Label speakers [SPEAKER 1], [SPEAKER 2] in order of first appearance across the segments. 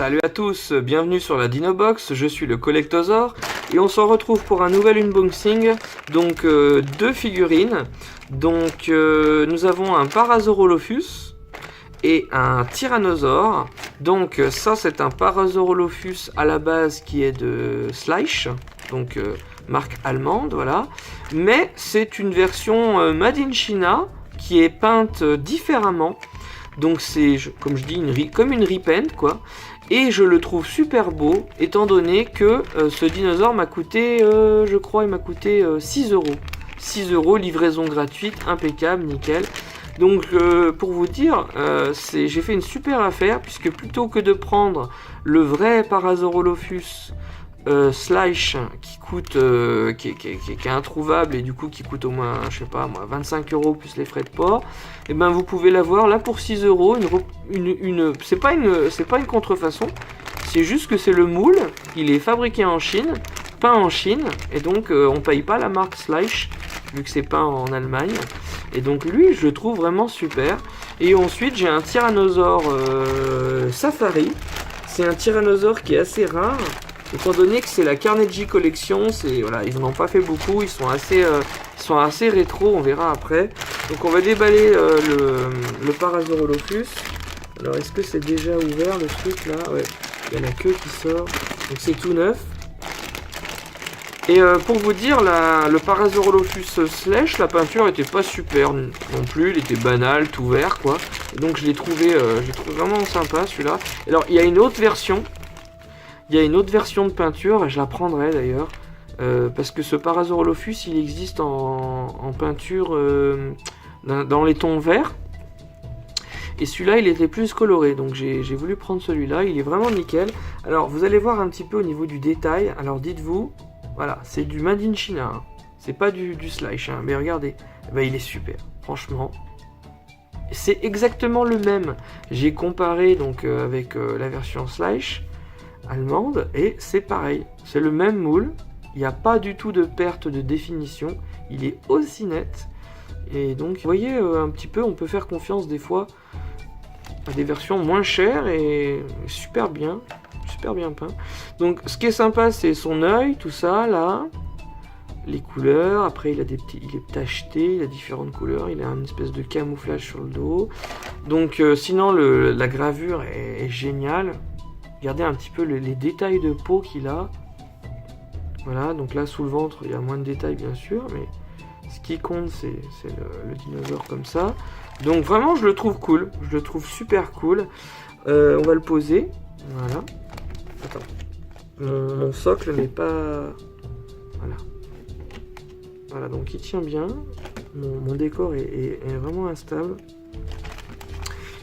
[SPEAKER 1] Salut à tous, bienvenue sur la Dinobox, je suis le Collectosaur et on se retrouve pour un nouvel unboxing, donc deux figurines. Donc nous avons un Parasaurolophus et un Tyrannosaure. Donc ça c'est un Parasaurolophus à la base qui est de Schleich, donc marque allemande, voilà. Mais c'est une version Made in China qui est peinte différemment. Donc c'est, comme je dis, comme une repaint quoi. Et je le trouve super beau, étant donné que ce dinosaure m'a coûté, je crois, il m'a coûté 6 euros. 6 euros, livraison gratuite, impeccable, nickel. Donc pour vous dire, j'ai fait une super affaire, puisque plutôt que de prendre le vrai Parasaurolophus Schleich qui coûte, qui est introuvable et du coup qui coûte au moins, je sais pas moi, 25 euros plus les frais de port, et ben vous pouvez l'avoir là pour 6 euros. C'est pas une contrefaçon, c'est juste que c'est le moule, il est fabriqué en Chine, peint en Chine, et donc on paye pas la marque Schleich vu que c'est peint en Allemagne. Et donc lui je le trouve vraiment super. Et ensuite j'ai un Tyrannosaure Safari. C'est un Tyrannosaure qui est assez rare, étant donné que c'est la Carnegie Collection. Voilà, ils n'en ont pas fait beaucoup, ils sont assez rétro, on verra après. Donc on va déballer le Parasaurolophus. Alors est-ce que c'est déjà ouvert le truc là? Ouais, il y a la queue qui sort, donc c'est tout neuf. Et pour vous dire, le Parasaurolophus Schleich, la peinture était pas super non plus, il était banal, tout vert quoi. Et donc je l'ai trouvé vraiment sympa celui-là. Alors il y a une autre version. Il y a une autre version de peinture, je la prendrai d'ailleurs, parce que ce Parasaurolophus, il existe en peinture dans les tons verts. Et celui-là, il était plus coloré, donc j'ai voulu prendre celui-là, il est vraiment nickel. Alors, vous allez voir un petit peu au niveau du détail. Alors, dites-vous, voilà, c'est du Made in China, hein. C'est pas du Schleich, hein. Mais regardez, eh ben, il est super, franchement. C'est exactement le même. J'ai comparé donc avec la version Schleich allemande et c'est pareil, c'est le même moule, il n'y a pas du tout de perte de définition, il est aussi net. Et donc vous voyez un petit peu, on peut faire confiance des fois à des versions moins chères et super bien peint. Donc ce qui est sympa, c'est son œil, tout ça là, les couleurs. Après il est tacheté, il a différentes couleurs, il a une espèce de camouflage sur le dos. Donc sinon la gravure est géniale. Regardez un petit peu les détails de peau qu'il a. Voilà, donc là sous le ventre il y a moins de détails bien sûr, mais ce qui compte c'est le dinosaure comme ça. Donc vraiment je le trouve cool, je le trouve super cool. On va le poser, voilà. Attends, mon socle n'est pas... Voilà, donc il tient bien, mon décor est vraiment instable.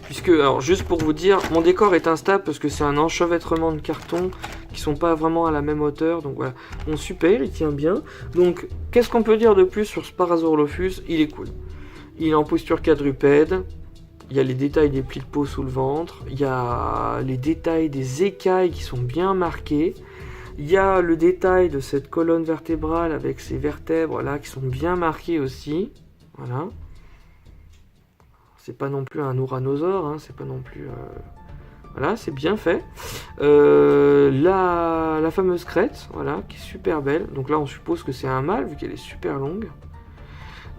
[SPEAKER 1] Puisque, alors juste pour vous dire, mon décor est instable parce que c'est un enchevêtrement de cartons qui sont pas vraiment à la même hauteur. Donc voilà, bon super, il tient bien. Donc qu'est-ce qu'on peut dire de plus sur ce Parasaurolophus? Il est cool. Il est en posture quadrupède. Il y a les détails des plis de peau sous le ventre. Il y a les détails des écailles qui sont bien marqués. Il y a le détail de cette colonne vertébrale avec ces vertèbres là qui sont bien marquées aussi. Voilà. C'est pas non plus un ouranosaure, hein, c'est pas non plus... Voilà, c'est bien fait. La fameuse crête, voilà, qui est super belle. Donc là, on suppose que c'est un mâle, vu qu'elle est super longue.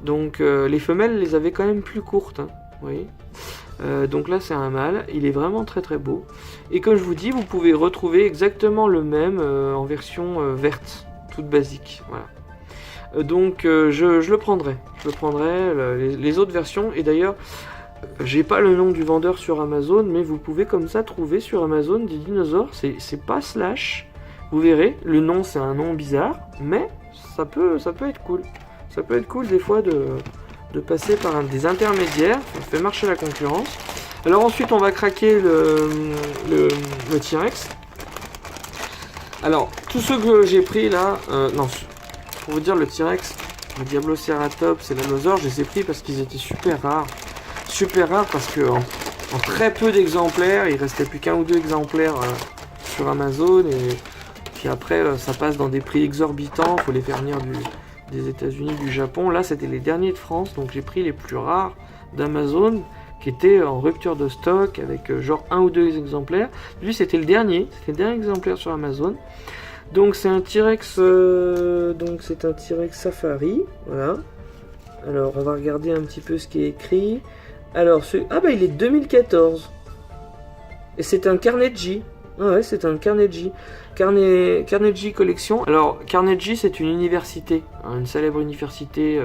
[SPEAKER 1] Donc les femelles les avaient quand même plus courtes, hein, vous voyez. Donc là, c'est un mâle. Il est vraiment très très beau. Et comme je vous dis, vous pouvez retrouver exactement le même en version verte, toute basique, voilà. Donc je le prendrai. Je le prendrai, les autres versions. Et d'ailleurs... J'ai pas le nom du vendeur sur Amazon, mais vous pouvez comme ça trouver sur Amazon des dinosaures. C'est pas Slash, vous verrez. Le nom c'est un nom bizarre, mais ça peut être cool. Ça peut être cool des fois de passer par des intermédiaires. Ça fait marcher la concurrence. Alors ensuite on va craquer le T-Rex. Alors tous ceux que j'ai pris là, non, pour vous dire le T-Rex, le Diabloceratops et l'Allosaure, je les ai pris parce qu'ils étaient super rares. Super rare parce que en très peu d'exemplaires, il restait plus qu'un ou deux exemplaires sur Amazon et puis après ça passe dans des prix exorbitants, faut les faire venir des États-Unis, du Japon. Là c'était les derniers de France, donc j'ai pris les plus rares d'Amazon qui était en rupture de stock avec genre 1 ou 2 exemplaires. Lui c'était le dernier exemplaire sur Amazon. Donc c'est un T-Rex Safari, voilà. Alors on va regarder un petit peu ce qui est écrit. Alors il est de 2014. Et c'est un Carnegie. Ah ouais, c'est un Carnegie. Carnegie Collection. Alors Carnegie c'est une université, hein, une célèbre université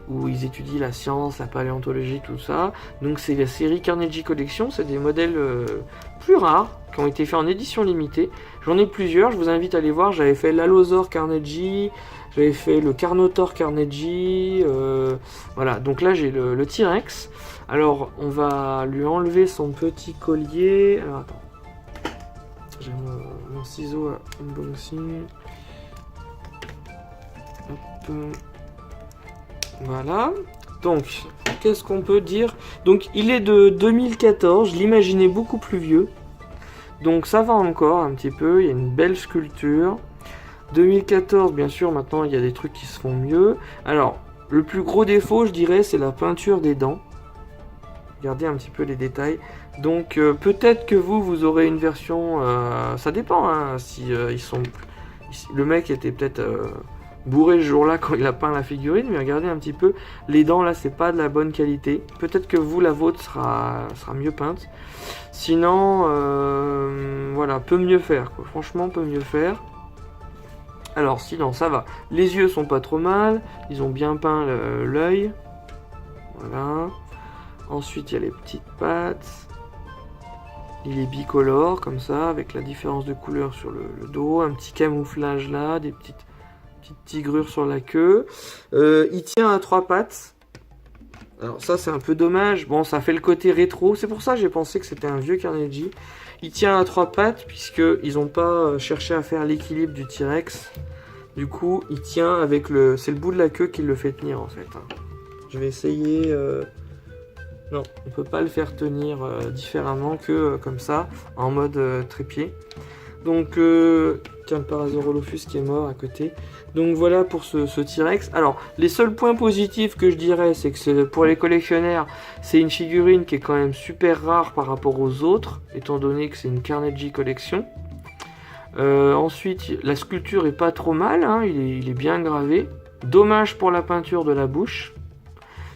[SPEAKER 1] où ils étudient la science, la paléontologie, tout ça. Donc c'est la série Carnegie Collection, c'est des modèles plus rares, qui ont été faits en édition limitée. J'en ai plusieurs, je vous invite à aller voir. J'avais fait l'Allosaur Carnegie, j'avais fait le Carnotaur Carnegie, voilà. Donc là j'ai le T-Rex. Alors on va lui enlever son petit collier. Alors attends, j'ai mon ciseau à unboxing. Hop. Voilà, donc qu'est-ce qu'on peut dire? Donc il est de 2014, je l'imaginais beaucoup plus vieux. Donc ça va encore un petit peu, il y a une belle sculpture. 2014, bien sûr, maintenant il y a des trucs qui se font mieux. Alors, le plus gros défaut, je dirais, c'est la peinture des dents. Regardez un petit peu les détails. Donc peut-être que vous aurez une version... ça dépend, hein, si le mec était peut-être... bourré ce jour-là quand il a peint la figurine, mais regardez un petit peu, les dents là c'est pas de la bonne qualité. Peut-être que vous, la vôtre sera mieux peinte. Sinon, voilà, peut mieux faire, quoi. Franchement, peut mieux faire. Alors sinon ça va, les yeux sont pas trop mal, ils ont bien peint l'œil. Voilà. Ensuite il y a les petites pattes. Il est bicolore comme ça, avec la différence de couleur sur le dos, un petit camouflage là, des petites tigrures sur la queue. Il tient à 3 pattes. Alors ça c'est un peu dommage. Bon, ça fait le côté rétro. C'est pour ça que j'ai pensé que c'était un vieux Carnegie. Il tient à 3 pattes puisque ils n'ont pas cherché à faire l'équilibre du T-Rex. Du coup, il tient avec c'est le bout de la queue qui le fait tenir en fait. Je vais essayer. Non, on peut pas le faire tenir différemment que comme ça, en mode trépied. Donc, tiens, le Parasaurolophus qui est mort à côté. Donc voilà pour ce T-Rex. Alors, les seuls points positifs que je dirais, c'est que pour les collectionneurs, c'est une figurine qui est quand même super rare par rapport aux autres, étant donné que c'est une Carnegie Collection. Ensuite, la sculpture est pas trop mal, hein, il est bien gravé. Dommage pour la peinture de la bouche.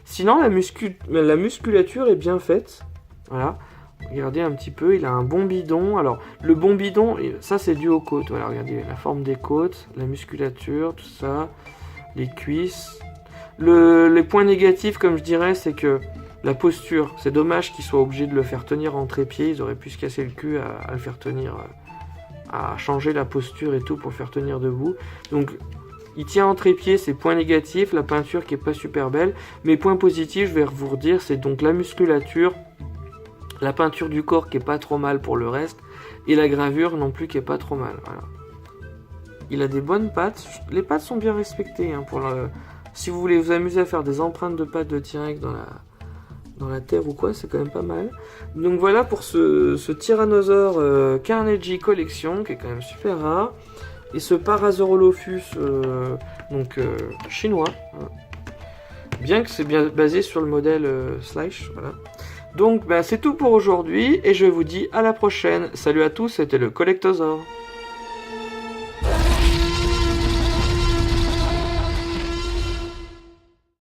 [SPEAKER 1] Sinon, la musculature est bien faite. Voilà. Regardez un petit peu, il a un bon bidon. Alors, le bon bidon, ça c'est dû aux côtes. Voilà, regardez la forme des côtes, la musculature, tout ça, les cuisses. Les points négatifs, comme je dirais, c'est que la posture. C'est dommage qu'ils soient obligés de le faire tenir en trépied. Ils auraient pu se casser le cul à le faire tenir, à changer la posture et tout pour le faire tenir debout. Donc, il tient en trépied, c'est point négatif. La peinture qui est pas super belle. Mais point positif, je vais vous redire, c'est donc la musculature. La peinture du corps qui est pas trop mal pour le reste. Et la gravure non plus qui est pas trop mal. Voilà. Il a des bonnes pattes. Les pattes sont bien respectées. Hein, si vous voulez vous amuser à faire des empreintes de pattes de T-Rex dans la terre ou quoi, c'est quand même pas mal. Donc voilà pour ce Tyrannosaure Carnegie Collection qui est quand même super rare. Et ce Parasaurolophus chinois. Hein. Bien que c'est bien basé sur le modèle Slash. Voilà. Donc c'est tout pour aujourd'hui et je vous dis à la prochaine. Salut à tous, c'était le Collectosaur.